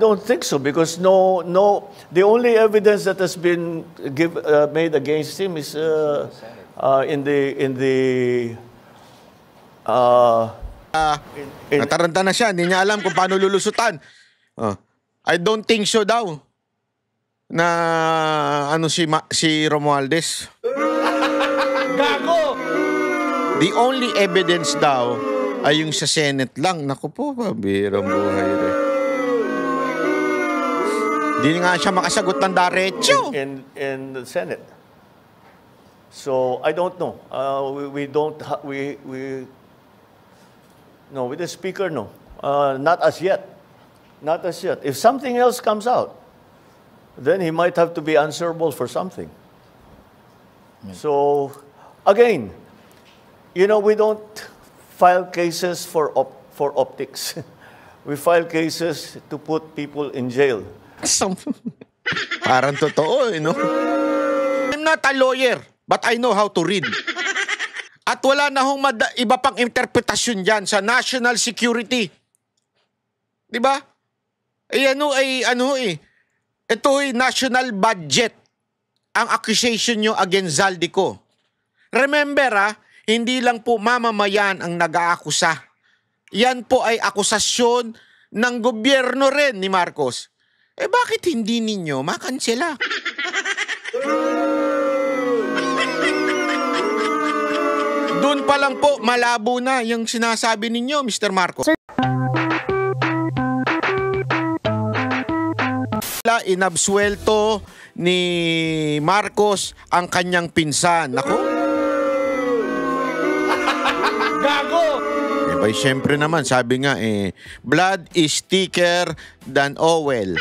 don't think so because the only evidence that has been made against him is nataranta na siya, hindi niya alam kung paano lulusutan. I don't think so daw na si Romualdez. Gago! The only evidence daw ay yung sa Senate lang. Naku po, pabirang buhay rin. Hindi nga siya makasagot ng diretso. In the Senate. So, I don't know. No, with the Speaker, no. Not as yet. Not as yet. If something else comes out, then he might have to be answerable for something. So, again, we don't file cases for optics. We file cases to put people in jail. Parang totoo, no? I'm not a lawyer, but I know how to read. At wala na hong iba pang interpretasyon dyan sa national security. Di ba? Ito ay national budget ang accusation nyo against Zaldico. Remember, hindi lang po mamamayan ang nag-aakusa. Yan po ay akusasyon ng gobyerno rin ni Marcos. Bakit hindi ninyo makansela? Doon pa lang po, malabo na yung sinasabi ninyo, Mr. Marcos. Inabsuelto ni Marcos ang kanyang pinsan. Nako. Gago! Siyempre naman, sabi nga blood is thicker than oil.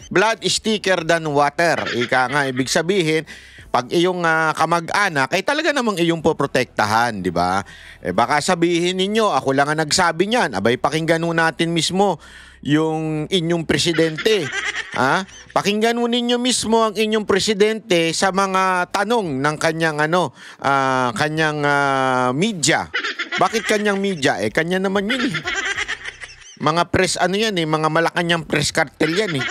Blood is thicker than water. Ika nga, ibig sabihin, pag iyong kamag-anak, ay talaga namang iyong poprotektahan, di ba? Baka sabihin ninyo, ako lang ang nagsabi niyan. Abay, pakinggan natin mismo yung inyong presidente. Pakinggan ninyo mismo ang inyong presidente sa mga tanong ng kanyang media. Bakit kanyang media? Kanya naman yun Mga press mga Malacanang press cartel yan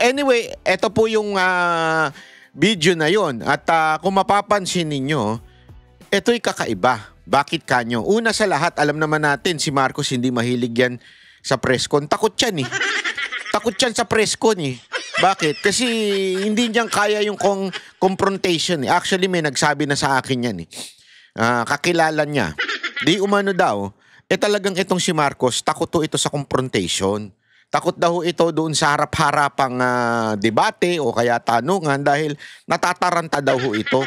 Anyway, ito po yung video na yon. At kung mapapansin ninyo, ito'y kakaiba. Bakit kanyo? Una sa lahat, alam naman natin si Marcos hindi mahilig yan sa presscon. Takot yan Takot yan sa presscon Bakit? Kasi hindi niyan kaya yung confrontation Actually, may nagsabi na sa akin yan kakilala niya. Di umano daw, talagang itong si Marcos, takot ito sa confrontation. Takot daw ito doon sa harap-harapang debate o kaya tanungan dahil natataranta daw ito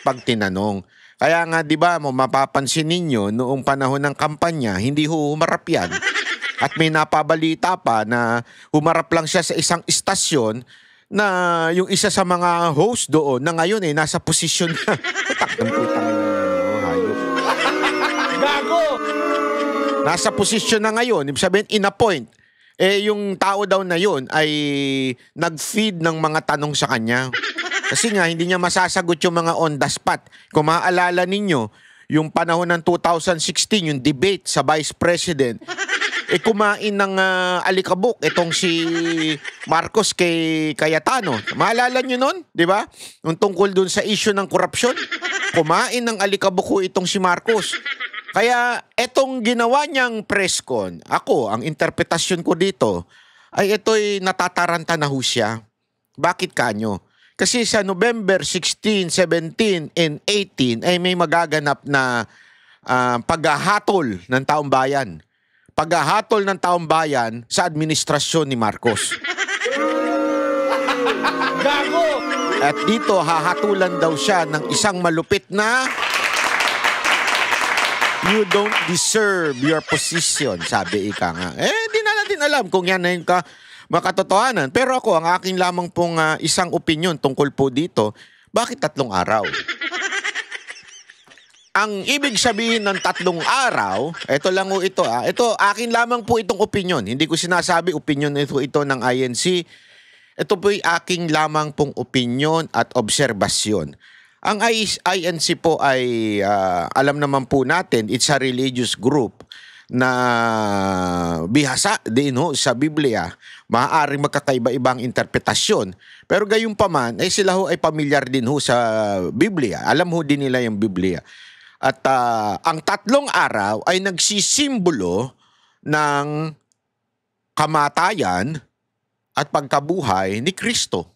pag tinanong. Kaya nga, di ba, mapapansin ninyo, noong panahon ng kampanya, hindi humarap yan. At may napabalita pa na humarap lang siya sa isang istasyon na yung isa sa mga host doon na ngayon nasa posisyon na. Gago! Nasa posisyon na ngayon, ibig sabihin, in-appoint. Yung tao daw na yun ay nag-feed ng mga tanong sa kanya. Kasi nga, hindi niya masasagot yung mga on the spot. Kung maaalala ninyo, yung panahon ng 2016, yung debate sa Vice President, kumain ng alikabok itong si Marcos kay Cayetano. Maalala nyo nun, di ba? Yung tungkol dun sa issue ng korupsyon. Kumain ng alikabok itong si Marcos. Kaya etong ginawa niyang presscon, ang interpretasyon ko dito, ay ito'y natataranta na siya. Bakit kanyo? Kasi sa November 16, 17, and 18 ay may magaganap na paghahatol ng taong bayan. Paghahatol ng taong bayan sa administrasyon ni Marcos. Gago! At dito hahatulan daw siya ng isang malupit na you don't deserve your position, sabi ika nga. Di na natin alam kung yan na yung makatotohanan. Pero ang aking lamang pong isang opinion tungkol po dito, bakit 3 araw? Ang ibig sabihin ng 3 araw, ito lang ito. Ito, akin lamang po itong opinion. Hindi ko sinasabi opinion ito ng INC. Ito po'y aking lamang pong opinion at obserbasyon. Ang INC po ay, alam naman po natin, it's a religious group na bihasa din ho sa Biblia, maaaring magkakaiba-ibang interpretasyon. Pero gayunpaman, sila ho ay pamilyar din ho sa Biblia. Alam ho din nila yung Biblia. At ang 3 araw ay nagsisimbolo ng kamatayan at pagkabuhay ni Kristo.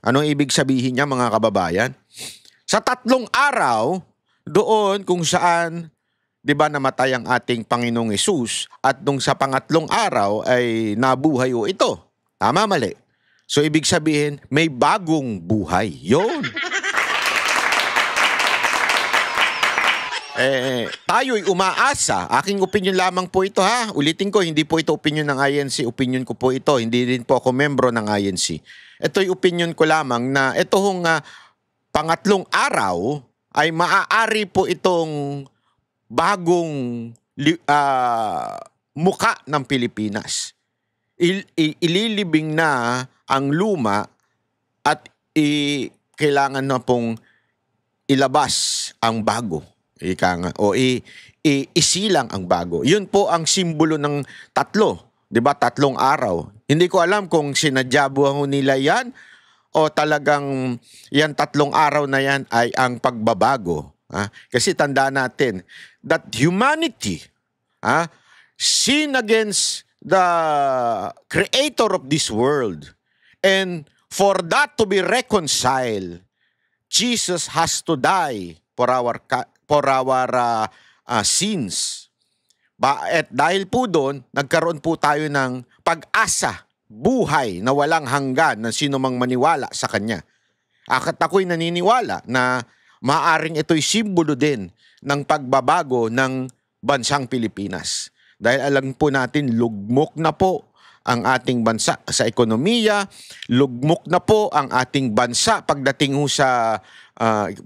Anong ibig sabihin niya, mga kababayan? Sa 3 araw, doon kung saan, di ba, namatay ang ating Panginoong Hesus, at nung sa pangatlong araw ay nabuhay o ito. Tama, mali? So ibig sabihin, may bagong buhay. Yun. Tayo'y umaasa. Aking opinion lamang po ito, ha. Ulitin ko, hindi po ito opinion ng INC. Opinion ko po ito. Hindi din po ako membro ng INC. Ito'y opinion ko lamang na ito hong pangatlong araw ay maaari po itong bagong muka ng Pilipinas. Ililibing na ang luma at kailangan na pong ilabas ang bago. Isilang ang bago. Yun po ang simbolo ng 3. Di ba? 3 araw. Hindi ko alam kung sinadyabuhan nila yan o talagang yan 3 araw na yan ay ang pagbabago. Kasi tanda natin that humanity sin against the creator of this world, and for that to be reconciled, Jesus has to die for our sins. At dahil po doon, nagkaroon po tayo ng pag-asa, buhay na walang hanggan ng sino mang maniwala sa Kanya. At ako'y naniniwala na maaaring ito'y simbolo din ng pagbabago ng bansang Pilipinas. Dahil alam po natin, lugmok na po ang ating bansa sa ekonomiya, lugmok na po ang ating bansa pagdating ho sa,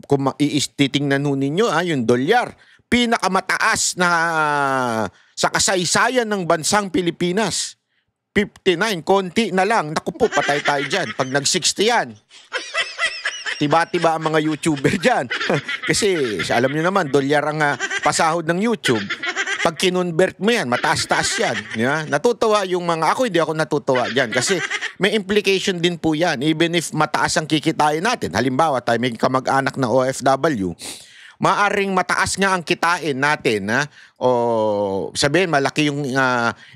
kung titingnan ho ninyo, yung dolyar, pinakamataas na sa kasaysayan ng bansang Pilipinas. 59, konti na lang. Naku po, patay tayo dyan. Pag nag-60 yan, tiba-tiba ang mga YouTuber dyan. Kasi alam niyo naman, dolyar ang pasahod ng YouTube. Pag kinonvert mo yan, mataas-taas yan. Yeah? Natutuwa yung mga, hindi ako natutuwa dyan. Kasi may implication din po yan. Even if mataas ang kikitain natin. Halimbawa, tayo may kamag-anak na OFW, maaring mataas nga ang kitain natin. O sabihin, malaki yung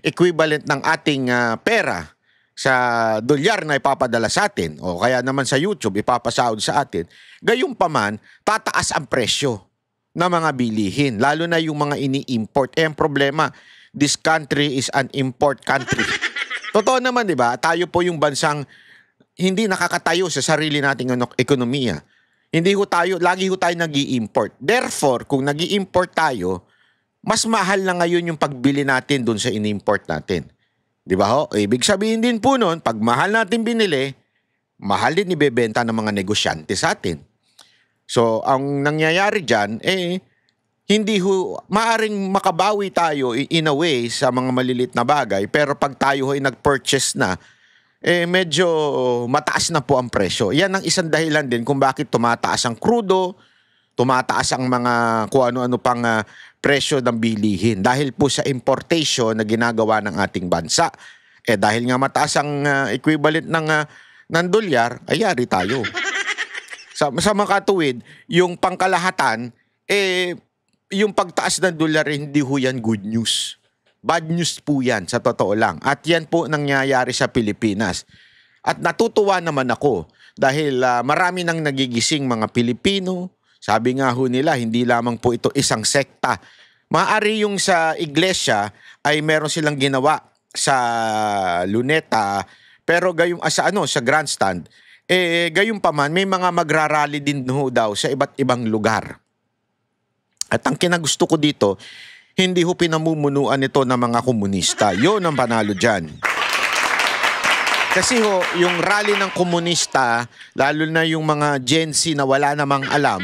equivalent ng ating pera sa dolyar na ipapadala sa atin. O kaya naman sa YouTube, ipapasahod sa atin. Gayunpaman, tataas ang presyo na mga bilihin, lalo na yung mga ini-import. Ang problema, this country is an import country. Totoo naman, di ba? Tayo po yung bansang hindi nakakatayo sa sarili nating ekonomiya. Hindi ho tayo, lagi ho tayo nag-i-import. Therefore, kung nag-i-import tayo, mas mahal na ngayon yung pagbili natin dun sa in-import natin. Di ba ho? Ibig sabihin din po nun, pag mahal natin binili, mahal din ibebenta ng mga negosyante sa atin. So, ang nangyayari dyan, hindi ho, maaring makabawi tayo in a way sa mga malilit na bagay, pero pag tayo ay nag-purchase na, medyo mataas na po ang presyo. Yan ang isang dahilan din kung bakit tumataas ang krudo, tumataas ang mga kung ano-ano pang presyo ng bilihin. Dahil po sa importation na ginagawa ng ating bansa. Dahil nga mataas ang equivalent ng dolyar, ayari tayo. Sa makatuwid, yung pangkalahatan, yung pagtaas ng dolyar, hindi ho yan good news. Bad news po yan, sa totoo lang. At yan po nangyayari sa Pilipinas. At natutuwa naman ako dahil marami nang nagigising mga Pilipino. Sabi nga ho nila, hindi lamang po ito isang sekta. Maaari yung sa iglesia ay meron silang ginawa sa Luneta, pero sa grandstand, gayunpaman, may mga magrarally din ho daw sa iba't ibang lugar. At ang kinagusto ko dito, hindi ho pinamumunuan ito ng mga komunista. Yun ang panalo dyan. Kasi ho, yung rally ng komunista, lalo na yung mga Gen Z na wala namang alam,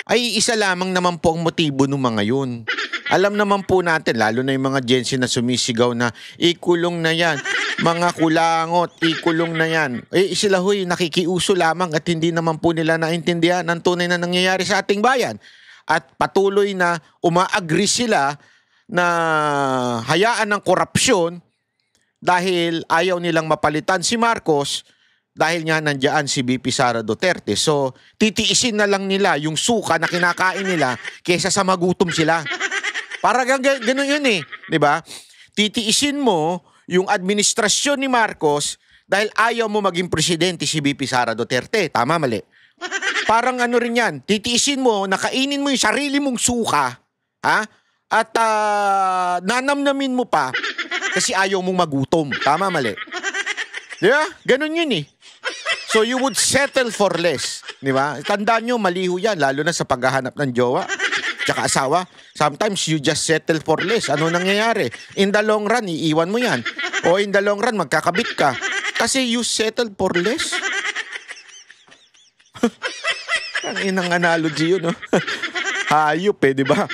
ay isa lamang naman po ang motibo ng mga yun. Alam naman po natin, lalo na yung mga Gen Z na sumisigaw na, ikulong na yan. Mga kulangot, ikulong na yan. Sila ho'y nakikiuso lamang at hindi naman po nila naintindihan ang tunay na nangyayari sa ating bayan. At patuloy na uma-agree sila na hayaan ng korupsyon dahil ayaw nilang mapalitan si Marcos dahil nga nandiyan si VP Sara Duterte. So, titiisin na lang nila yung suka na kinakain nila kaysa sa magutom sila. Para gano'n yun eh. Diba? Titiisin mo yung administrasyon ni Marcos dahil ayaw mo maging presidente si VP Sara Duterte. Tama, mali? Parang ano rin yan. Titiisin mo, nakainin mo yung sarili mong suka, ha? At nanamnamin mo pa kasi ayaw mong magutom. Tama, mali? Diba? Ganun yun eh. So you would settle for less. Diba? Tandaan nyo, maliho yan, lalo na sa paghahanap ng jowa tsaka asawa. Sometimes you just settle for less. Ano nangyayari? In the long run, iiwan mo yan. O in the long run, magkakabit ka. Kasi you settle for less. Ang inang analogy yun, no? Hayop eh, di ba?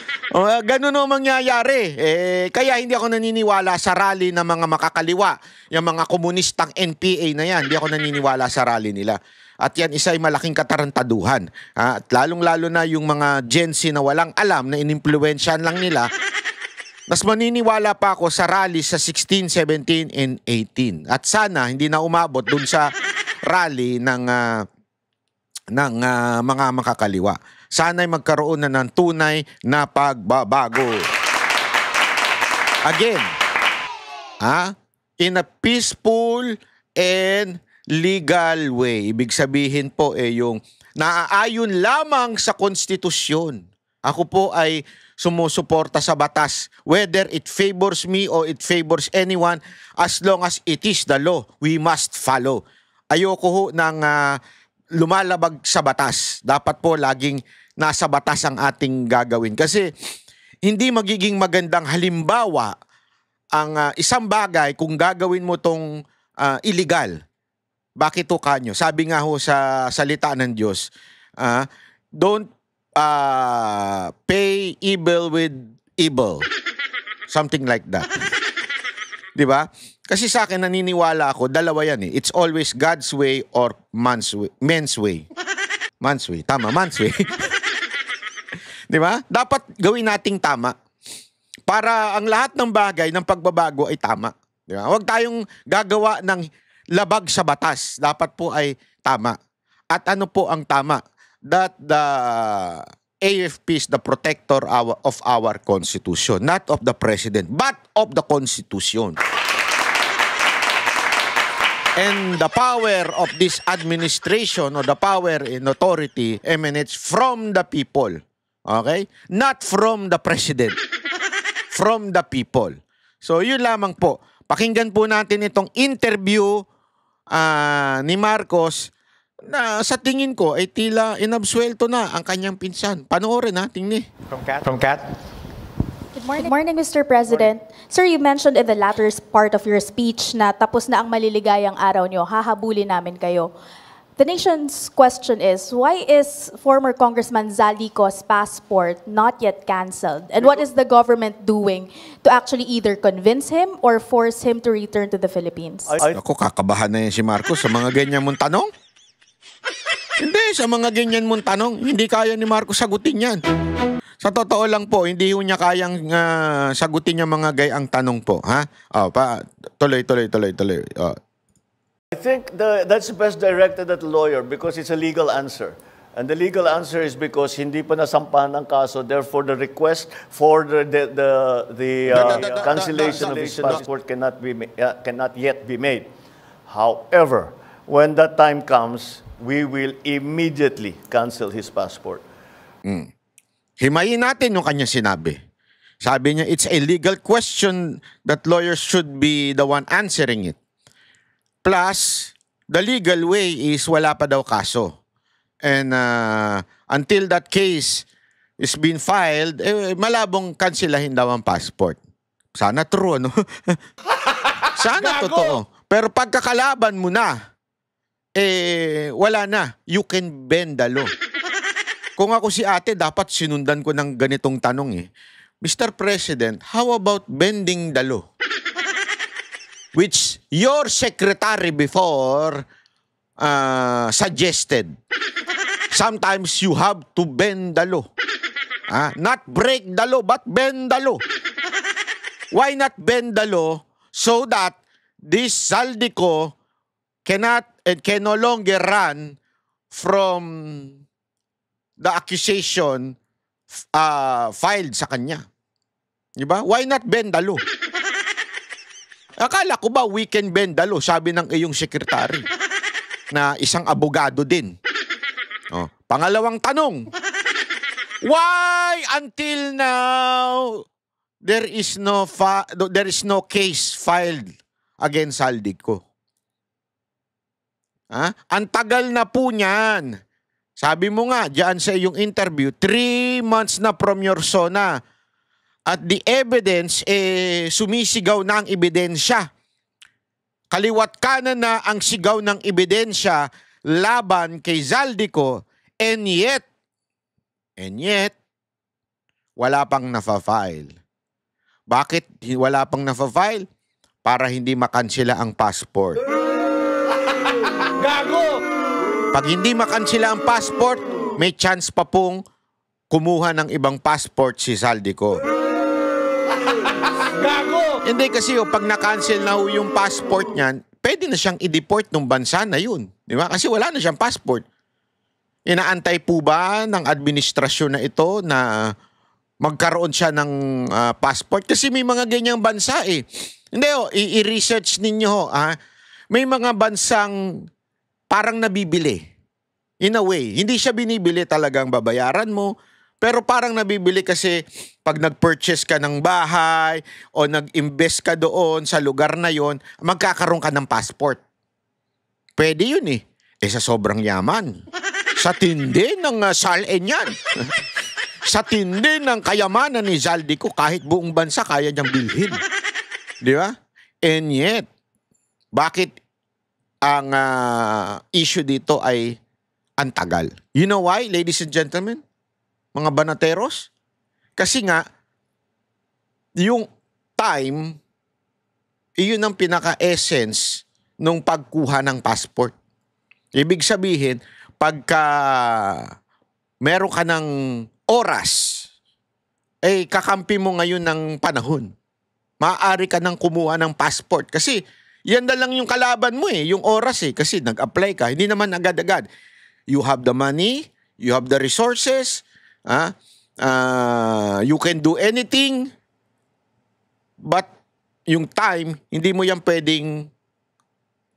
Ganun ang mangyayari. Kaya hindi ako naniniwala sa rally ng mga makakaliwa. Yung mga komunistang NPA na yan, hindi ako naniniwala sa rally nila. At yan isa ay malaking katarantaduhan. At lalong-lalo na yung mga Gen Z na walang alam na inimpluwensyahan lang nila. Mas maniniwala pa ako sa rally sa 16, 17, and 18. At sana hindi na umabot dun sa rally ng mga makakaliwa. Sana'y magkaroon na ng tunay na pagbabago. Again, in a peaceful and legal way. Ibig sabihin po yung naaayon lamang sa konstitusyon. Ako po ay sumusuporta sa batas, whether it favors me or it favors anyone, as long as it is the law, we must follow. Ayoko ho ng lumalabag sa batas. Dapat po laging nasa batas ang ating gagawin. Kasi hindi magiging magandang halimbawa ang isang bagay kung gagawin mo tong illegal. Bakit to kanyo? Sabi nga ho sa salita ng Diyos, don't pay evil with evil. Something like that. Di ba? Kasi sa akin, naniniwala ako, dalawa yan eh. It's always God's way or men's way. Man's way. Tama, man's way. Di ba? Dapat gawin nating tama. Para ang lahat ng bagay ng pagbabago ay tama. Di ba? Huwag tayong gagawa ng labag sa batas. Dapat po ay tama. At ano po ang tama? That the AFP is the protector of our Constitution. Not of the President, but of the Constitution. And the power of this administration or the power and authority emanates from the people. Okay? Not from the President. From the people. So yun lamang po. Pakinggan po natin itong interview ni Marcos na sa tingin ko ay tila inabsuelto na ang kanyang pinsan. Panoorin natin ni. From Kat. Good morning, Mr. President. Sir, you mentioned in the latter part of your speech na tapos na ang maliligayang araw nyo, hahabulin namin kayo. The nation's question is, why is former Congressman Zaldico's passport not yet canceled? And what is the government doing to actually either convince him or force him to return to the Philippines? Ako, kakabahan na yan si Marcos sa mga ganyan mong tanong. Hindi, sa mga ganyan mong tanong, hindi kaya ni Marcos sagutin yan. Sa totoo lang po, hindi ho niya kayang sagutin yung mga gayang tanong po. Ha? Tuloy. I think that's best directed at the lawyer because it's a legal answer. And the legal answer is because hindi pa nasampahan ng kaso, therefore the request for the cancellation of his passport cannot yet be made. However, when that time comes, we will immediately cancel his passport. Himayin natin yung kanya sinabi. Sabi niya, it's a legal question that lawyers should be the one answering it. Plus, the legal way is wala pa daw kaso. And until that case is being filed, malabong kansilahin daw ang passport. Sana true, ano? Sana totoo. Pero pagkakalaban mo na, wala na. You can bend the law. Kung ako si ate, dapat sinundan ko ng ganitong tanong Mr. President, how about bending the law? Which your secretary before suggested. Sometimes you have to bend the law. Not break the law, but bend the law. Why not bend the law so that this Zaldico cannot and can no longer run from the accusation filed sa kanya? Diba? Why not bend the law? Akala ko ba we can bend the law, sabi ng iyong sekretary na isang abogado din. Oh, pangalawang tanong, why until now there is no case filed against Zaldico? Ang tagal na po niyan. Sabi mo nga diyan sa iyong interview, 3 months na from your SONA. At the evidence, sumisigaw na ang ebidensya. Kaliwat kanan na ang sigaw ng ebidensya laban kay Zaldico, and yet, wala pang nafa-file. Bakit wala pang nafa-file? Para hindi makansela ang passport. Gago! Pag hindi makansela ang passport, may chance pa pong kumuha ng ibang passport si Zaldico. Gago! Hindi kasi pag na-cancel na yung passport niyan, pwede na siyang i-deport ng bansa na yun. Di ba? Kasi wala na siyang passport. Inaantay po ba ng administrasyon na ito na magkaroon siya ng passport? Kasi may mga ganyang bansa eh. Hindi i-research ninyo may mga bansang parang nabibili. In a way, hindi siya binibili talagang babayaran mo, pero parang nabibili kasi pag nag-purchase ka ng bahay o nag-invest ka doon sa lugar na yon, magkakaroon ka ng passport. Pwede yun eh. Sa sobrang yaman. Sa tindi ng salin yan. Sa tindi ng kayamanan ni Zaldico, kahit buong bansa kaya niyang bilhin. Di ba? And yet, bakit ang issue dito ay antagal? You know why, ladies and gentlemen? Mga banateros? Kasi nga, yung time, iyon ang pinaka-essence nung pagkuha ng passport. Ibig sabihin, pagka meron ka ng oras, kakampi mo ngayon ng panahon. Maaari ka nang kumuha ng passport. Kasi, yan na lang yung kalaban mo yung oras Kasi nag-apply ka, hindi naman agad-agad. You have the money, you have the resources, you can do anything, but yung time, hindi mo yan pwedeng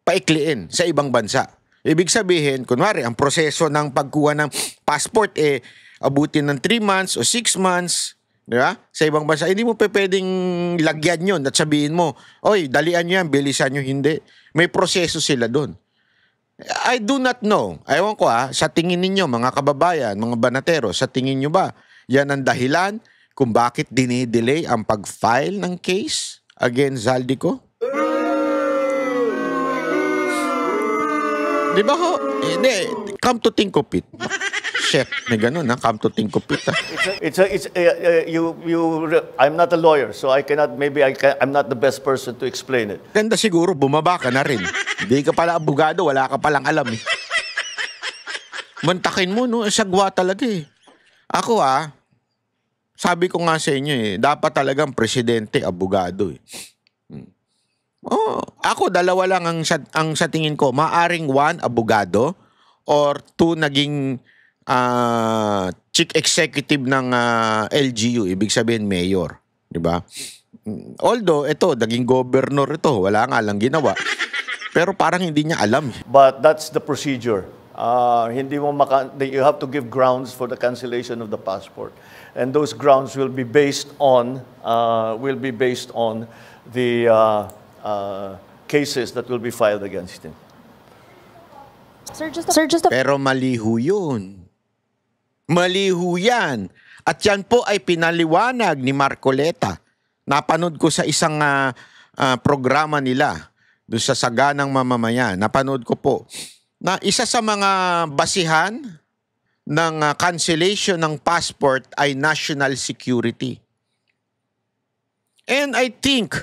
paikliin sa ibang bansa. Ibig sabihin, kunwari, ang proseso ng pagkuha ng passport abutin ng 3 months o 6 months, di ba? Sa ibang bansa, hindi mo pwedeng lagyan yun at sabihin mo, oy, dalian nyo yan, bilisan nyo, hindi. May proseso sila doon. I do not know. Ewan ko sa tingin ninyo, mga kababayan, mga banatero, sa tingin nyo ba, yan ang dahilan kung bakit dinidelay ang pag-file ng case against Zaldico? Di ba ho? Hindi. Come to think of it. Chef, may ganun come to think of it I'm not a lawyer, so I'm not the best person to explain it. Ganda siguro, bumaba ka na rin. Hindi ka pala abogado, wala ka palang alam Mantakin mo, sagwa talaga Ako sabi ko nga sa inyo dapat talagang presidente, abogado Ako, dalawa lang ang sa tingin ko. Maaring 1, abogado, or 2, naging chief executive ng LGU, ibig sabihin mayor, di ba? Although ito, naging governor ito, wala nga lang ginawa. Pero parang hindi niya alam. But that's the procedure. You have to give grounds for the cancellation of the passport. And those grounds will be based on the cases that will be filed against him. Pero maliho yun. Maliho yan. At yan po ay pinaliwanag ni Marcoleta. Napanood ko sa isang programa nila doon sa Saganang Mamamayan. Napanood ko po na isa sa mga basihan ng cancellation ng passport ay national security. And I think,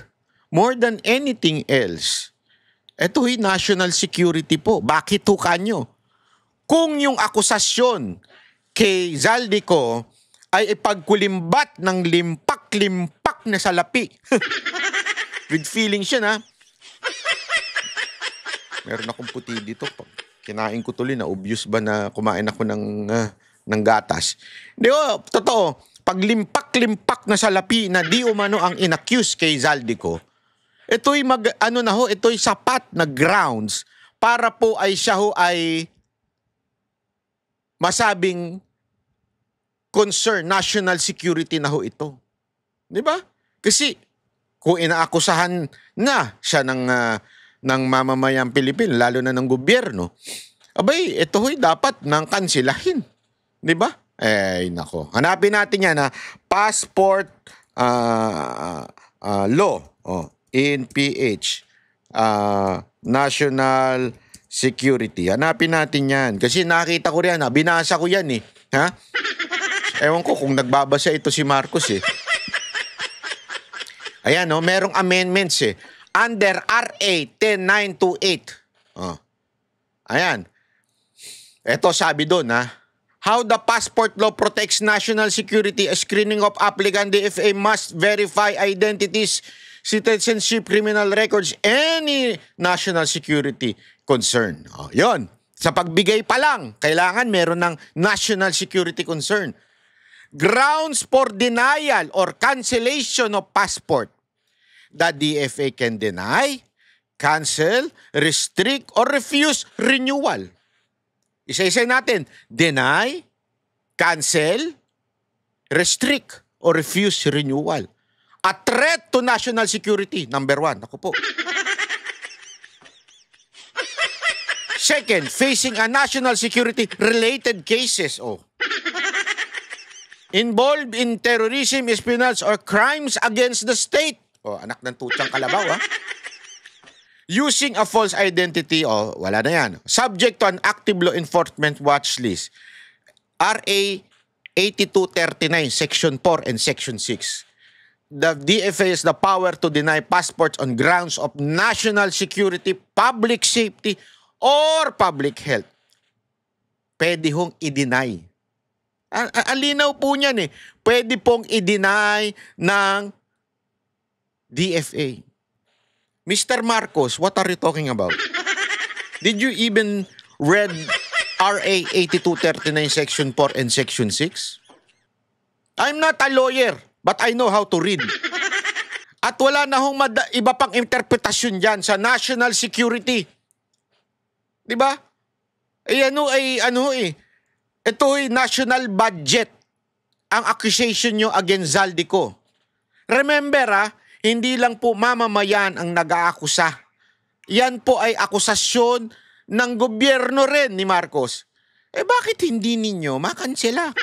more than anything else, ito'y national security po. Bakit kanyo? Kung yung akusasyon kay Zaldico ay ipagkulimbat ng limpak-limpak na salapi. With feelings yun, ha? Meron akong puti dito. Kinain ko tuloy na obvious ba na kumain ako ng gatas. Hindi ko, totoo. Pag limpak-limpak na salapi na di umano ang inaccuse kay Zaldico, ito'y ito'y sapat na grounds para po ay siya ho ay masabing concern, national security na ho ito. Di ba? Kasi kung inaakusahan na siya ng mamamayang Pilipino, lalo na ng gobyerno, abay, ito ho'y dapat nang kansilahin. Di ba? Eh, nako. Hanapin natin yan, ha? Passport law. Oh, in PH. National security. Hanapin natin yan. Kasi nakita ko rin, binasa ko yan, eh. Ha? Ewan ko kung nagbabasa ito si Marcos, eh. Ayan, no? Merong amendments, eh. Under RA 10928. Oh. Ayan. Ito sabi doon, ha? How the passport law protects national security, a screening of applicant, DFA must verify identities, citizenship, criminal records, any national security concern. Oh, yun. Sa pagbigay pa lang, kailangan meron ng national security concern. Grounds for denial or cancellation of passport. The DFA can deny, cancel, restrict, or refuse renewal. Isa-isa natin. Deny, cancel, restrict, or refuse renewal. A threat to national security, number 1. Ako po. Second, facing a national security related cases. Oh. Involved in terrorism, espionage, or crimes against the state. Oh, anak ng tutsang kalabaw, ha? Using a false identity, oh, wala na yan. Subject to an active law enforcement watch list. RA 8239, Section 4 and Section 6. The DFA has the power to deny passports on grounds of national security, public safety, or public health. Pwede hong i-deny. Ang linaw po niyan, eh. Pwede pong i-deny ng DFA. Mr. Marcos, what are you talking about? Did you even read RA 8239 Section 4 and Section 6? I'm not a lawyer, but I know how to read. At wala na hong iba pang interpretasyon dyan sa national security. Diba? Ito ay national budget ang accusation nyo against Zaldico. Remember, hindi lang po mamamayan ang nag-aakusa. Yan po ay akusasyon ng gobyerno rin ni Marcos. Eh bakit hindi ninyo makansela?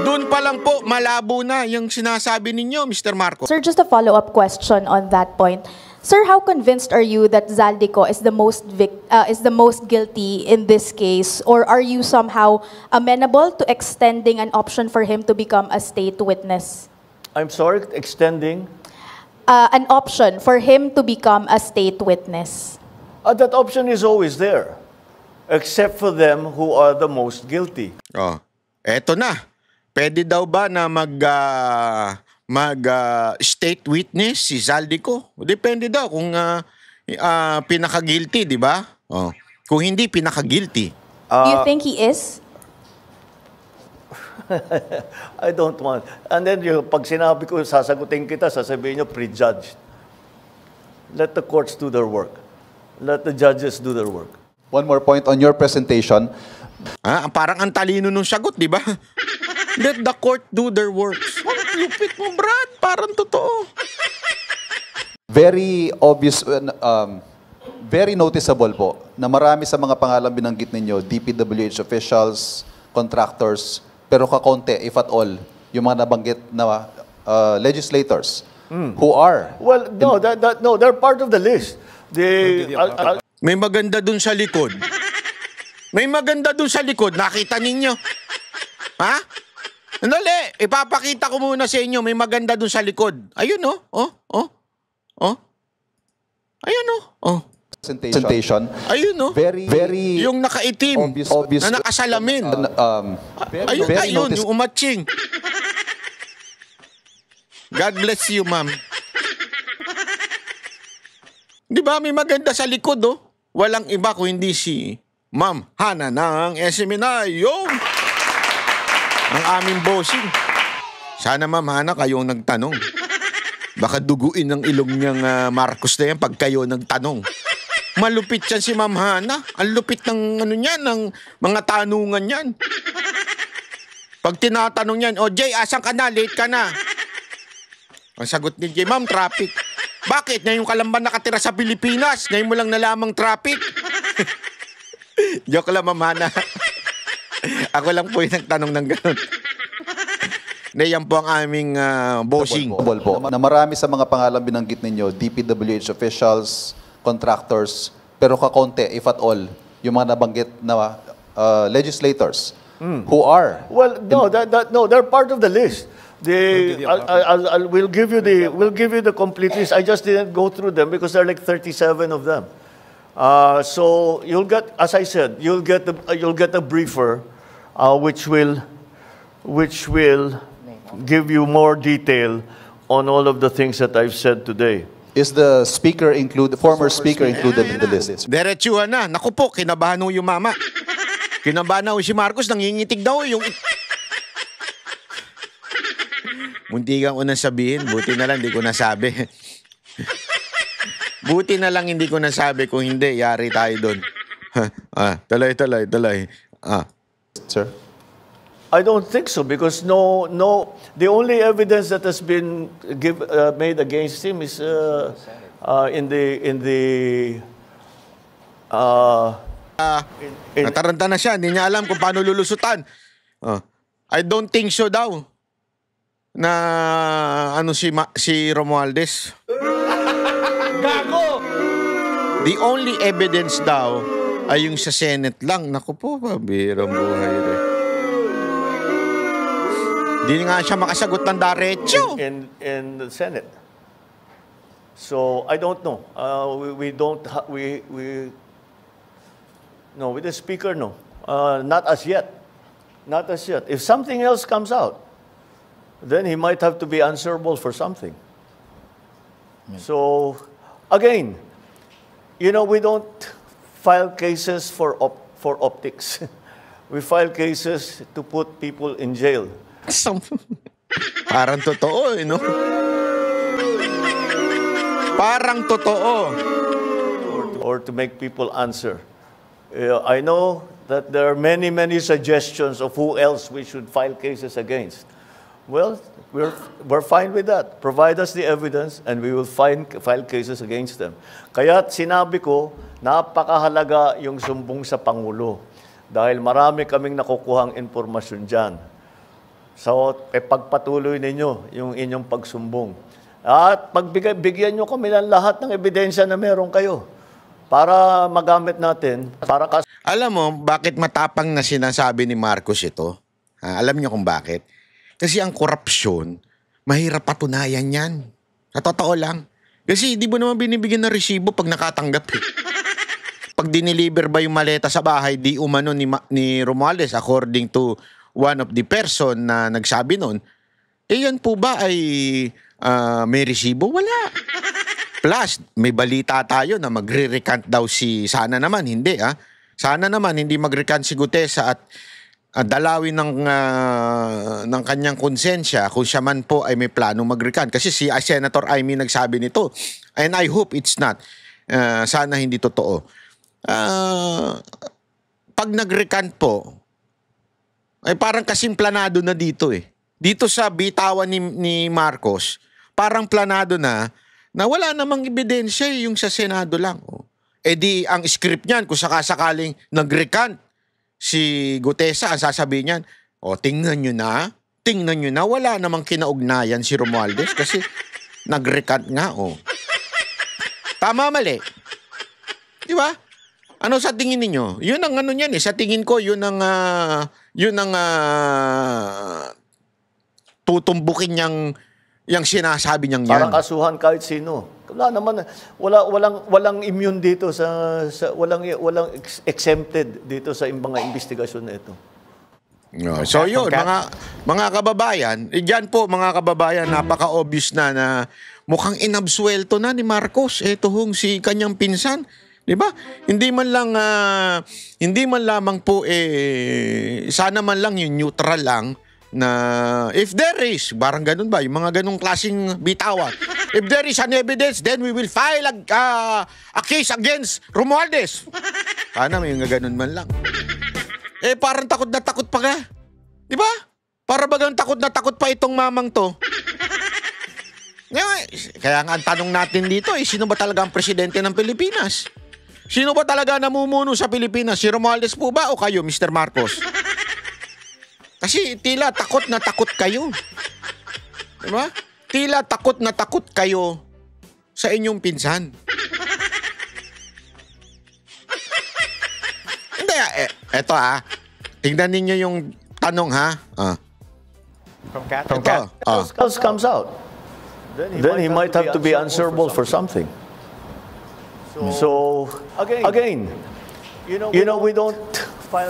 Doon pa lang po malabo na yung sinasabi ninyo, Mr. Marcos. Sir, just a follow-up question on that point. Sir, how convinced are you that Zaldico is the most guilty in this case, or are you somehow amenable to extending an option for him to become a state witness? I'm sorry, extending? An option for him to become a state witness. That option is always there, except for them who are the most guilty. Oh, eto na. Pwede daw ba na state witness si Zaldico? Depende daw kung pinaka-guilty, di ba? Oh. Kung hindi pinaka-guilty. You think he is? I don't want. And then pag sinabi ko, sasagutin kita, sasabihin nyo, prejudged. Let the courts do their work. Let the judges do their work. One more point on your presentation. Parang ang talino nung sagot, di ba? Let the court do their works. Ang lupit mo, Brad. Parang totoo. Very obvious, very noticeable po na marami sa mga pangalan binanggit ninyo, DPWH officials, contractors, pero kakonte, if at all, yung mga nabanggit na legislators who are... Well, no, they're part of the list. May maganda dun sa likod. May maganda dun sa likod. Nakita ninyo? Ha? Andali, ipapakita ko muna sa inyo. May maganda dun sa likod. Ayun, oh. Ayun, oh. presentation. Ayun, no? Very yung nakaitim, obvious, na nakasalamin. Ayun, very ayun, yung umatching. God bless you, ma'am. Di ba, may maganda sa likod, oh. Walang iba kung hindi si Ma'am Hana ng SMNI. Yung ang aming bossing. Sana, Ma'am Hana, kayong nagtanong. Baka duguin ng ilong niyang Marcos na yan pag kayo nagtanong. Malupit yan si Ma'am Hana. Ang lupit ng ano niyan, ng mga tanungan niyan. Pag tinatanong niyan, "O Jay, asan ka na? Late ka na." Ang sagot ni Jay, "Ma'am, traffic." "Bakit? Ngayon ka lang ba nakatira sa Pilipinas? Ngayon mo lang nalamang traffic?" Joke lang, Ma'am Hana. Ako lang po yung nagtanong ng gano'n. Yan po ang aming bossing. Po, na marami sa mga pangalan binanggit ninyo, DPWH officials, contractors, pero kakaunti, if at all, yung mga nabanggit na legislators who are... Well, no, they're part of the list. We'll give you the complete list. I just didn't go through them because there are like 37 of them. So you'll get, as I said, you'll get a briefer, which will give you more detail on all of the things that I've said today. Is the former speaker included in the list? Diretsuhan na. Naku po, kinabahan ho yung mama. Kinabahan na ho si Marcos, nangingitig daw yung... Munti kang unang sabihin, buti na lang hindi ko nasabi. Buti na lang hindi ko nasabi, kung hindi, yari tayo doon. Talay. Sir? I don't think so because the only evidence that has been made against him is Nataranta na siya, hindi niya alam kung paano lulusutan. I don't think so daw na ano si Romualdez. Gago! The only evidence daw ay yung sa Senate lang. Naku po, pabirang buhay rin. Hindi nga siya makasagot ng diretso. In the Senate. So I don't know. No, with the speaker, no. Not as yet. Not as yet. If something else comes out, then he might have to be answerable for something. So, again, we don't file cases for optics. We file cases to put people in jail. Parang totoo, no? Parang totoo. Or to make people answer. I know that there are many suggestions of who else we should file cases against. Well, we're fine with that. Provide us the evidence and we will file cases against them. Kaya sinabi ko, napakahalaga yung sumbong sa Pangulo. Dahil marami kaming nakukuhang impormasyon dyan. So, pagpatuloy ninyo yung inyong pagsumbong. At bigyan nyo kami ng lahat ng ebidensya na meron kayo para magamit natin. Alam mo, bakit matapang na sinasabi ni Marcos ito? Alam niyo kung bakit? Kasi ang korupsyon, mahirap patunayan yan. Sa totoo lang. Kasi di mo naman binibigyan ng resibo pag nakatanggap eh. Pag diniliver ba yung maleta sa bahay, di umano ni Romualdez according to one of the person na nagsabi nun, yan po ba ay may resibo? Wala. Plus, may balita tayo na magre-recant daw sana naman, hindi Sana naman hindi mag-recant si Gutesa at dalawin ng kanyang konsensya kung siya man po ay may plano mag-recant. Kasi si Senator Amy nagsabi nito. And I hope it's not. Sana hindi totoo. Pag nag-recant po, ay parang kasing planado na dito eh. Dito sa bitawan ni Marcos, parang planado na wala namang ebidensya yung sa Senado lang. Eh di, ang script niyan, kung sakasakaling nag-recant si Gutesa, ang sasabihin niyan, tingnan nyo na, wala namang kinaugnayan si Romualdez kasi nag-recant nga, Tama, mali. Di ba? Ano sa tingin ninyo? Yun ang ano niyan eh. Sa tingin ko, yun ang tutumbukin niyang yung sinasabi niyang yan. Parang kasuhan kahit sino. Wala naman, walang immune dito walang exempted dito sa mga investigasyon na ito. No, so yun, mga kababayan, diyan po mga kababayan, napaka-obvious na mukhang inabsuelto na ni Marcos hong si kanyang pinsan. 'Di ba? Hindi man lamang po sana man lang yung neutral lang na if there is, parang ganun ba, yung mga ganung klaseng bitawan. If there is an evidence, then we will file a case against Romualdez. Sana may ganun man lang. Parang takot na takot pa ka. 'Di ba? Para bagang takot na takot pa itong mamang to. Kaya nga ang tanong natin dito sino ba talaga ang presidente ng Pilipinas? Sino ba talaga namumuno sa Pilipinas? Si Romualdez po ba o kayo, Mr. Marcos? Kasi tila takot na takot kayo. Diba? Tila takot na takot kayo sa inyong pinsan. Hindi, eto tingnan ninyo yung tanong From Cat. Else comes out. Then he might have to be answerable for something. So again, we don't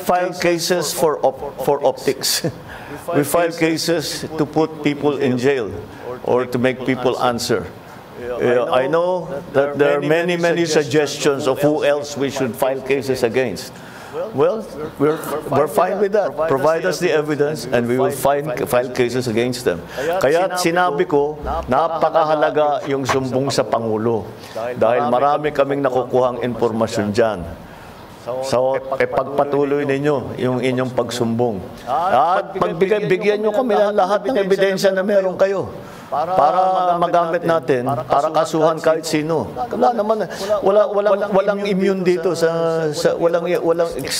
file cases for optics. We file cases to put people in jail or to make people answer. I know that there are many suggestions of who else we should file cases against. Well, we're fine with that. Provide us the evidence and we will file cases against them. Kaya sinabi ko, napakahalaga yung sumbong sa Pangulo. Dahil marami kaming nakukuhang informasyon dyan. So, pagpatuloy ninyo yung inyong pagsumbong. At bigyan nyo kami ng lahat ng ebidensya na meron kayo. Para magamit natin, para kasuhan kahit sino. Wala naman, walang immune dito walang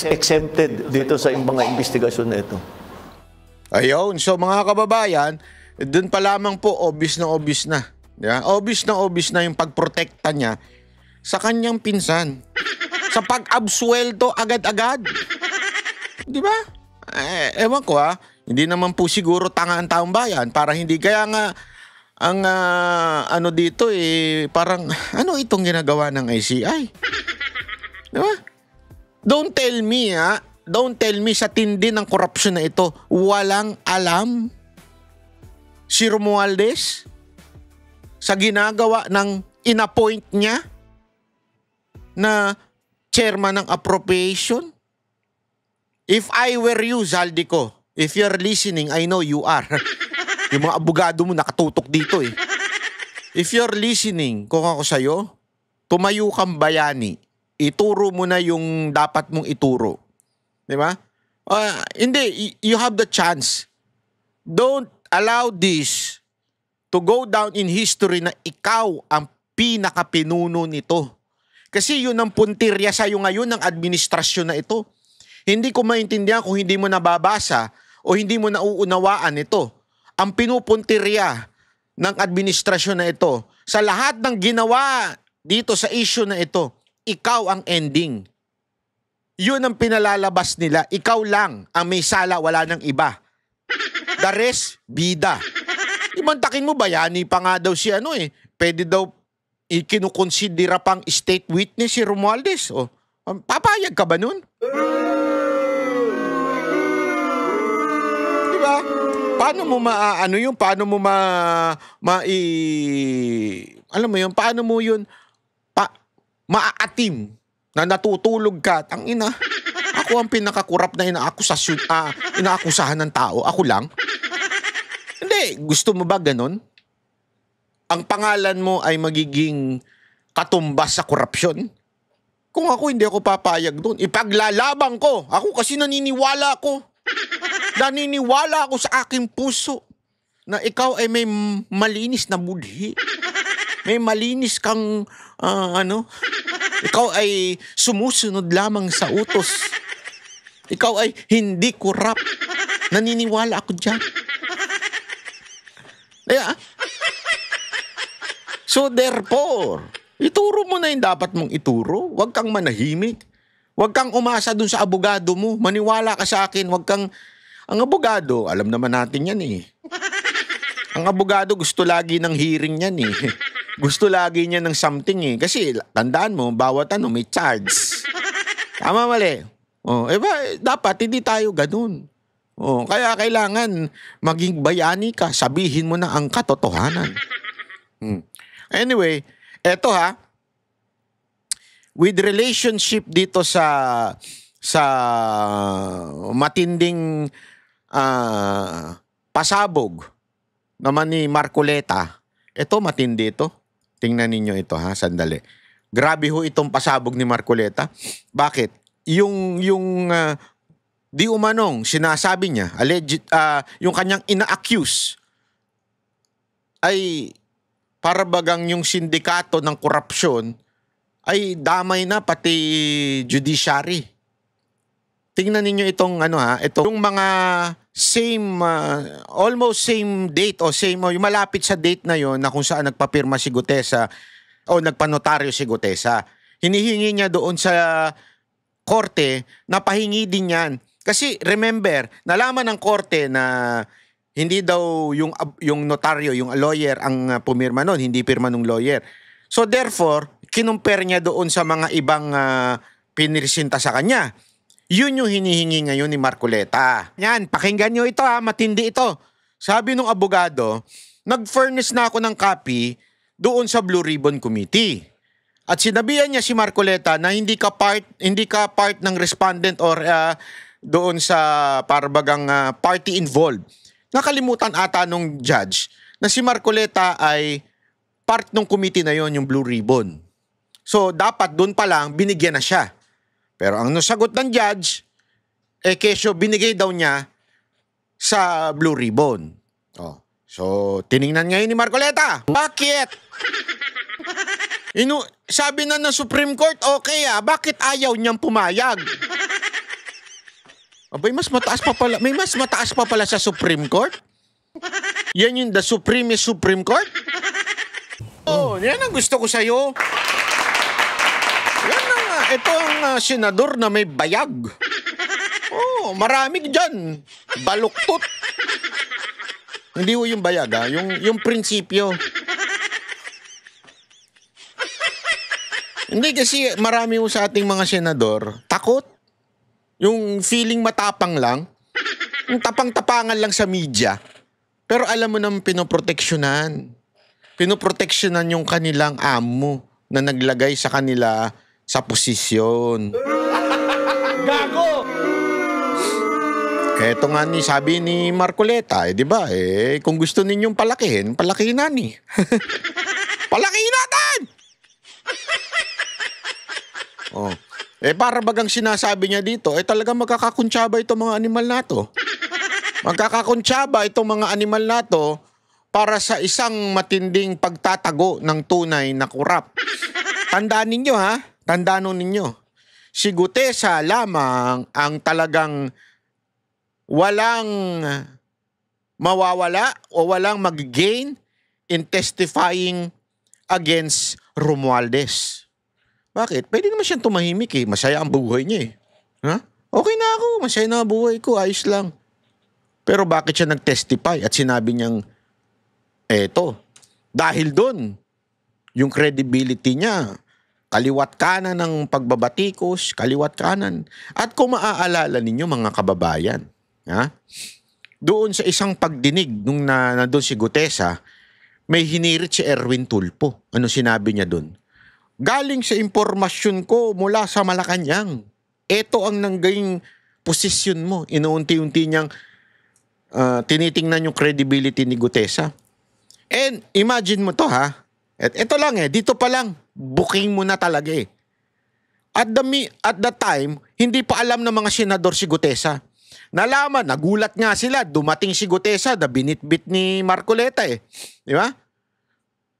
exempted dito sa mga investigasyon na ito. Ayun, so mga kababayan, dun pa lamang po obvious na. Yeah? Obvious na yung pagprotekta niya sa kanyang pinsan. Sa pag-absuelto agad-agad. Di ba? Ewan ko hindi naman po siguro tanga ang taong bayan para hindi kaya nga ang dito parang ano itong ginagawa ng ICI? Diba? Don't tell me sa tindi ng korupsyon na ito, walang alam si Romualdez sa ginagawa ng inappoint niya na chairman ng appropriation? If I were you, Zaldico, if you're listening, I know you are. Yung mga abogado mo nakatutok dito If you're listening, kung ako sa'yo, tumayo kang bayani. Ituro mo na yung dapat mong ituro. Di ba? Hindi, you have the chance. Don't allow this to go down in history na ikaw ang pinakapinuno nito. Kasi yun ang puntirya sa'yo ngayon ng administrasyon na ito. Hindi ko maintindihan kung hindi mo nababasa o hindi mo nauunawaan ito. Ang pinupuntirya ng administrasyon na ito, sa lahat ng ginawa dito sa issue na ito, ikaw ang ending. Yun ang pinalalabas nila. Ikaw lang ang may sala, wala nang iba. The rest, bida. Imantakin mo, bayani pa nga daw si pwede daw ikinukonsidera pang state witness si Romualdez. Papayag ka ba nun? Diba? Paano mo paano mo alam mo yun, paano mo yun maaatim na natutulog ka, tangina. Ako ang pinakakurap na inaakusahan ng tao. Ako lang. Hindi, gusto mo ba ganun? Ang pangalan mo ay magiging katumbas sa korupsyon? Kung ako, hindi ako papayag doon. Ipaglalabang ko. Ako kasi naniniwala ako. Naniniwala ako sa aking puso na ikaw ay may malinis na budhi. May malinis kang, ikaw ay sumusunod lamang sa utos. Ikaw ay hindi kurap. Naniniwala ako dyan. Kaya, so therefore, ituro mo na yung dapat mong ituro. Huwag kang manahimik. Huwag kang umasa dun sa abogado mo. Maniwala ka sa akin. Huwag kang... Ang abogado, alam naman natin yan Ang abogado gusto lagi ng hearing yan Gusto lagi niya ng something eh. Kasi tandaan mo, bawat ano may charge. Tama mali. Dapat hindi tayo ganun. Kaya kailangan maging bayani ka. Sabihin mo na ang katotohanan. Anyway, eto with relationship dito sa matinding pasabog naman ni Marcoleta. Ito matindi ito. Tingnan ninyo ito sandali. Grabe ho itong pasabog ni Marcoleta. Bakit? Yung di umanong sinasabi niya, yung kanyang ina-accuse ay para bagang yung sindikato ng korupsyon ay damay na pati judiciary. Tingnan ninyo itong yung mga almost same date yung malapit sa date na yon na kung saan nagpapirma si Gutesa o nagpanotaryo si Gutesa. Hinihingi niya doon sa korte na pahingi din yan. Kasi remember, nalaman ng korte na hindi daw yung notaryo, yung lawyer ang pumirma noon, hindi pirma ng lawyer. So therefore, kinumpare niya doon sa mga ibang pinirsinta sa kanya. Yun yung hinihingi ngayon ni Marcoleta. Yan, pakinggan nyo ito matindi ito. Sabi nung abogado, nag-furnish na ako ng copy doon sa Blue Ribbon Committee. At sinabihan niya si Marcoleta na hindi ka part ng respondent or doon sa parbagang party involved. Nakalimutan ata nung judge na si Marcoleta ay part ng committee na yon, yung Blue Ribbon. So dapat doon pa lang binigyan na siya. Pero ang nasagot ng judge, kesyo binigay daw niya sa Blue Ribbon. So, tiningnan ngayon ni Marcoleta. Bakit? Sabi na ng Supreme Court, okay bakit ayaw niyang pumayag? Abay, mas mataas pa pala. May mas mataas pa pala sa Supreme Court? Yan yung the Supreme Court? Yan ang gusto ko sa'yo. Yan na ito ang senador na may bayag. Maraming dyan. Baluktot. Hindi yung bayag yung prinsipyo. Hindi kasi marami sa ating mga senador takot. Yung feeling matapang lang. Yung tapang-tapangan lang sa media. Pero alam mo naman pinoproteksyonan. Pinoproteksyonan yung kanilang amo na naglagay sa kanila sa posisyon. Gago! Eto nga sabi ni Marcoleta, di ba? Kung gusto ninyong palakihin na ni. Palakihin natin! Para bagang sinasabi niya dito, talagang magkakakuntsaba itong mga animal na to. Magkakakuntsaba itong mga animal na to para sa isang matinding pagtatago ng tunay na korap. Tandaan ninyo tandaan ninyo. Si Gutesa lamang ang talagang walang mawawala o walang mag-gain in testifying against Romualdez. Bakit? Pwede naman siyang tumahimik Masaya ang buhay niya Okay na ako. Masaya na ang buhay ko. Ayos lang. Pero bakit siya nag-testify at sinabi niyang dahil doon, yung credibility niya, kaliwat kanan ng pagbabatikos, kaliwat kanan. At kung maaalala ninyo mga kababayan, doon sa isang pagdinig nung nandun si Gutesa, may hinirit si Erwin Tulfo. Ano sinabi niya doon? Galing sa impormasyon ko mula sa Malacanang. Ito ang nanggaying posisyon mo. Inuunti-unti niyang tinitingnan yung credibility ni Gutesa. And imagine mo to ito lang dito pa lang, booking mo na talaga At the time, hindi pa alam ng mga senador si Gutesa. Nalaman, nagulat nga sila, dumating si Gutesa, na binitbit ni Marcoleta Di ba?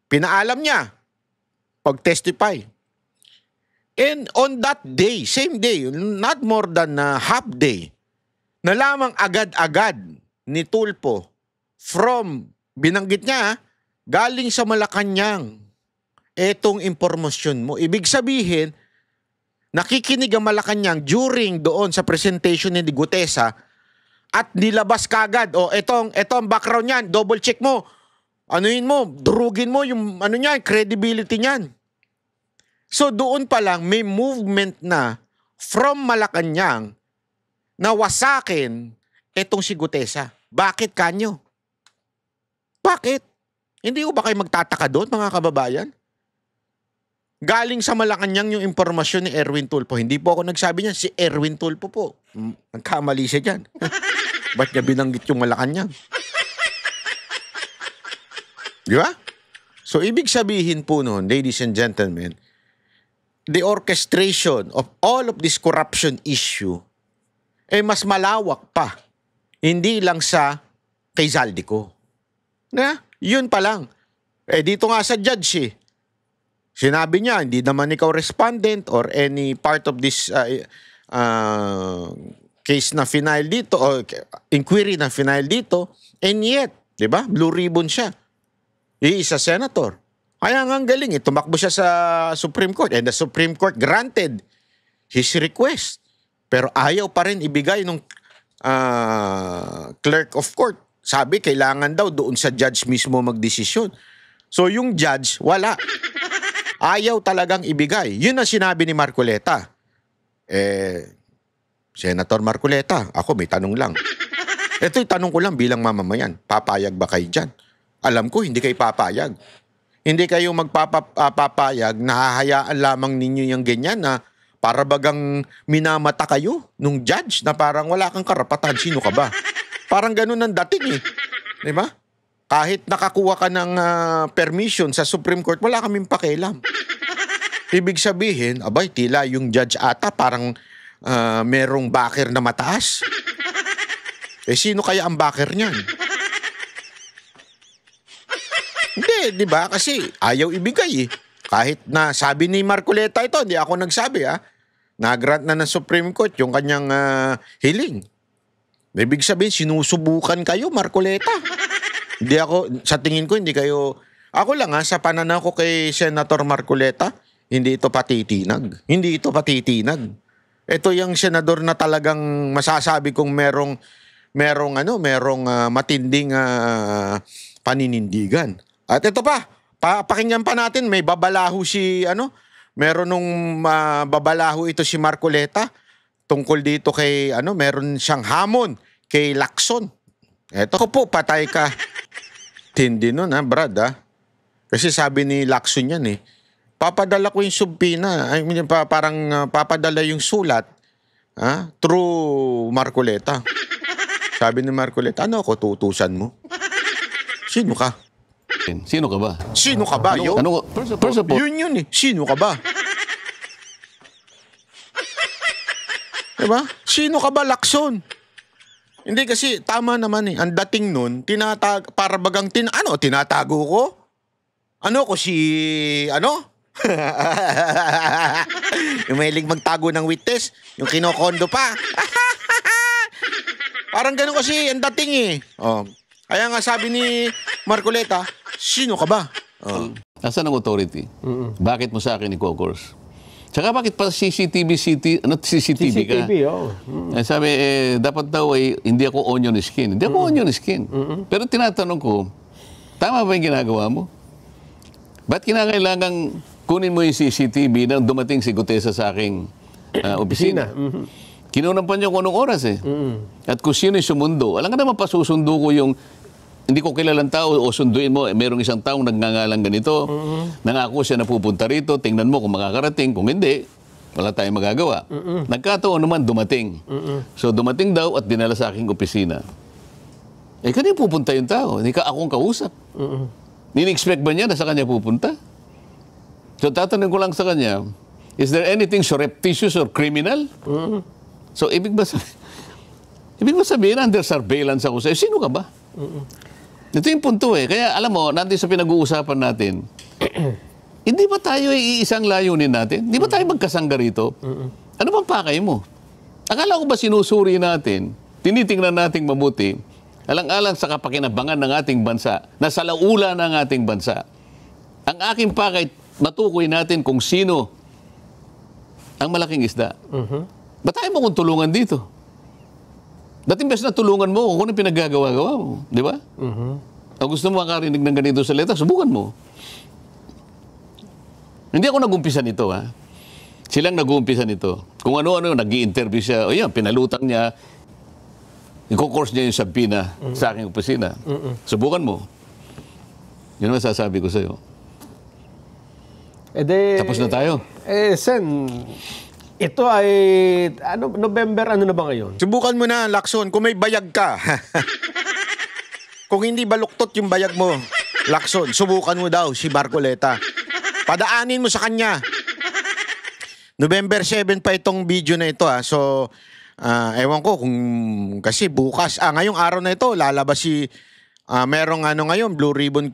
Pinaalam niya, pag-testify. And on that day, same day, not more than half day, nalamang agad-agad ni Tulfo binanggit niya, galing sa Malacanang, etong impormasyon mo. Ibig sabihin, nakikinig ang Malacanang during doon sa presentation ni Gutesa at nilabas kagad, ito ang background niyan, double check mo. anuhin mo, durugin mo yung ano niya, credibility niyan. So doon pa lang may movement na from Malacanang na wasakin etong si Gutesa. Bakit kanyo? Bakit? Hindi ko ba kayo magtataka doon, mga kababayan? Galing sa Malacanang yung impormasyon ni Erwin Tulfo. Hindi po ako nagsabi niyan, si Erwin Tulfo po. Nagkamali siya dyan. Ba't niya binanggit yung Malacanang? Di ba? So, ibig sabihin po noon, ladies and gentlemen, the orchestration of all of this corruption issue ay mas malawak pa. Hindi lang sa kay Zaldico. Na? Yun pa lang. Dito nga sa judge sinabi niya, hindi naman ikaw respondent or any part of this case na final dito o inquiry na final dito. And yet, di ba? Blue ribbon siya. Isa senator. Kaya nga ang galing, tumakbo siya sa Supreme Court and the Supreme Court granted his request. Pero ayaw pa rin ibigay ng clerk of court. Sabi, kailangan daw doon sa judge mismo magdesisyon. So yung judge, wala. Ayaw talagang ibigay. Yun ang sinabi ni Marcoleta. Senator Marcoleta, ako may tanong lang. Ito'y tanong ko lang bilang mamamayan. Papayag ba kayo dyan? Alam ko, hindi kayo papayag. Hindi kayo magpapayag, nahahayaan lamang ninyo yung ganyan na para bagang minamata kayo nung judge na parang wala kang karapatan. Sino ka ba? Parang ganun ang dating Diba? Kahit nakakuha ka ng permission sa Supreme Court, wala kaming pakialam. Ibig sabihin, abay, tila yung judge ata parang merong backer na mataas. Sino kaya ang backer niyan? Hindi, di ba? Kasi ayaw ibigay Kahit na sabi ni Marcoleta ito, hindi ako nagsabi na-grant na ng Supreme Court yung kanyang hiling. Ibig sabihin, sinusubukan kayo, Marcoleta. Hindi ako, sa tingin ko, hindi kayo, ako lang sa pananaw ko kay Senator Marcoleta, hindi ito patitinag. Hindi ito patitinag. Ito yung senador na talagang masasabi kong merong matinding paninindigan. At ito pa, pakinggan pa natin, may babalahu meron nung babalahu ito si Marcoleta tungkol dito kay, meron siyang hamon kay Lacson. Ito ko po, patay ka. Tindi nun Brad Kasi sabi ni Lacson yan papadala ko yung subpina, parang papadala yung sulat through Marcoleta. Sabi ni Marcoleta, ano ako tutusan mo? Sino ka? Sino ka ba? Sino ka ba? First of all, yun Sino ka ba? Diba? Sino ka ba, Lacson? Hindi kasi, tama naman Ang dating nun, para bagang tinatago ko? Ano ko yung mahilig magtago ng witness, yung kinokondo pa. Parang ganun kasi ang dating Kaya nga sabi ni Marcoleta, sino ka ba? Nasaan ang authority? Bakit mo sa akin i-course? Tsaka bakit pa CCTV ka? Sabi, dapat daw hindi ako onion skin. Hindi ako onion skin. Pero tinatanong ko, tama ba yung ginagawa mo? Ba't kinakailangan kunin mo yung CCTV nang dumating si Gutesa sa aking opisina? Kinunampan niyo kung anong oras At kung sino yung sumundo, alam ka naman pasusundo ko yung hindi ko kilalang tao o sunduin mo, merong isang taong nagngangalang ganito, nangako siya na pupunta rito, tingnan mo kung makakarating, kung hindi, wala tayong magagawa. Nagkataon naman dumating. So dumating daw at dinala sa aking opisina. Kanina pupunta yung tao, hindi ka akong kausap. Nini-expect ba niya na sa kanya pupunta? So tatanungin ko lang sa kanya, is there anything surreptitious or criminal? So ibig ba sabihin, under surveillance ako sa'yo, sino ka ba? Ito yung punto Kaya alam mo, natin sa pinag-uusapan natin, hindi ba tayo iisang layunin natin? Hindi ba tayo magkasangga rito? Ano bang pakay mo? Akala ko ba sinusuri natin, tinitingnan nating mabuti, alang-alang sa kapakinabangan ng ating bansa, na salaula ng ating bansa. Ang aking pakay, matukoy natin kung sino ang malaking isda. Ba't tayo mo kung tulungan dito? Dating bes na tulungan mo kung ano pinaggagawa-gawa mo. Di ba? O gusto mo makarinig ng ganito sa letra, subukan mo. Hindi ako nag-umpisa nito, ha? Silang nag-uumpisa nito. Kung ano-ano, nag-i-interview siya. O yan, pinalutang niya. Iko-course niya yung sabina sa aking opisina. Subukan mo. Yun ang masasabi ko sa'yo. Tapos na tayo. Sen, ito ay, November, ano na ba ngayon? Subukan mo na, Lacson, kung may bayag ka. Kung hindi baluktot yung bayag mo, Lacson, subukan mo daw si Marcoleta. Padaanin mo sa kanya. November 7 pa itong video na ito, ha. So, ewan ko kung kasi bukas, ngayong araw na ito, lalabas si, merong ngayon, Blue Ribbon,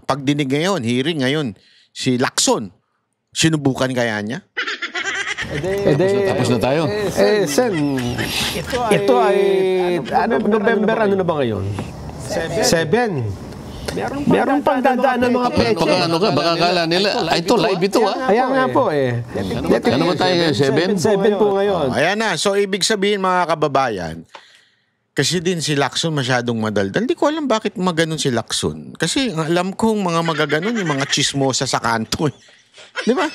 pagdinig ngayon, hearing ngayon, si Lacson. Sinubukan kaya niya? Tapos na tayo. Sen, ito ay, November, ano na ba ngayon? 7. Meron pang dadaan ng mga pecha. Baka akala nila, ito, live ito, ha? Kaya nga po, Ano ba tayo ngayon, 7? 7 po ngayon. Ayan na. So, ibig sabihin, mga kababayan, kasi din si Lacson masyadong madaldal. Hindi ko alam bakit maganon si Lacson. Kasi alam kong mga magaganon, yung mga chismosa sa kanto. Di ba?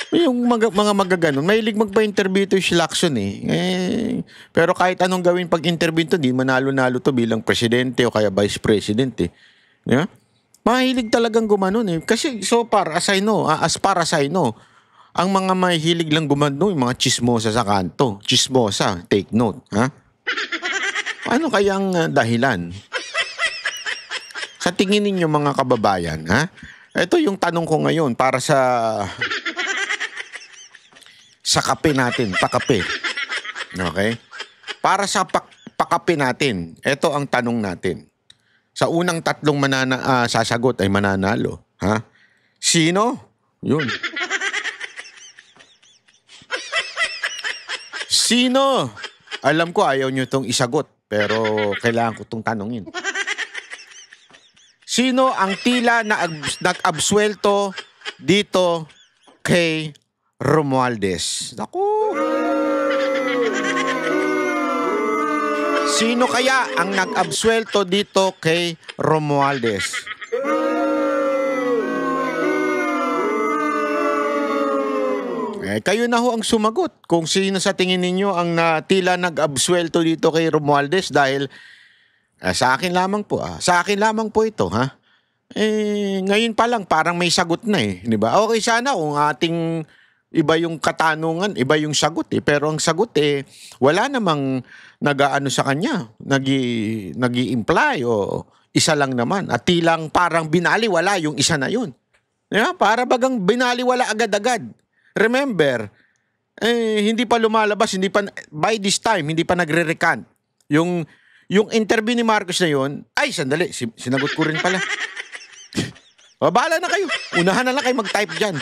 Yung mga magaganon, mahilig magpa-interview ito si Lacson pero kahit anong gawin pag-interview ito, di manalo-nalo to bilang presidente o kaya vice president Yeah? Mahilig talagang gumanon Kasi so far, as far as I know, ang mga mahilig lang gumanon, yung mga chismosa sa kanto. Chismosa, take note. Ha? Ano kayang dahilan? Sa tingin ninyo mga kababayan, ha? Ito yung tanong ko ngayon para sa kape natin, pakape. Okay? Para sa pakape natin, ito ang tanong natin. Sa unang tatlong sasagot ay mananalo. Ha? Sino? Yun. Sino? Alam ko ayaw nyo itong isagot, pero kailangan ko itong tanongin. Sino ang tila na nag-absuelto dito kay Romualdez? Naku! Sino kaya ang nag-absuelto dito kay Romualdez? Kayo na ho ang sumagot kung sino sa tingin ninyo ang tila nag-absuelto dito kay Romualdez dahil sa akin lamang po. Sa akin lamang po ito, ha? Ngayon pa lang parang may sagot na di ba? Okay sana kung ating iba yung katanungan, iba yung sagot pero ang sagot wala namang nag-aano sa kanya, nag-i-imply o isa lang naman at tilang parang binaliwala yung isa na yun. Para bagang binaliwala agad-agad. Remember, hindi pa lumalabas, by this time, hindi pa nagre-recant. Yung interview ni Marcos na yun, ay, sandali, sinagot ko rin pala. Bahala na kayo. Unahan na lang kayo mag-type dyan.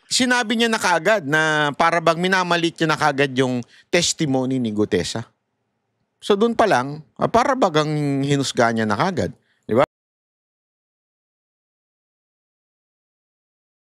Sinabi niya na kagad na para bang minamalit niya na kagad yung testimony ni Gutesa. So doon pa lang, para bagang hinusga niya na kagad.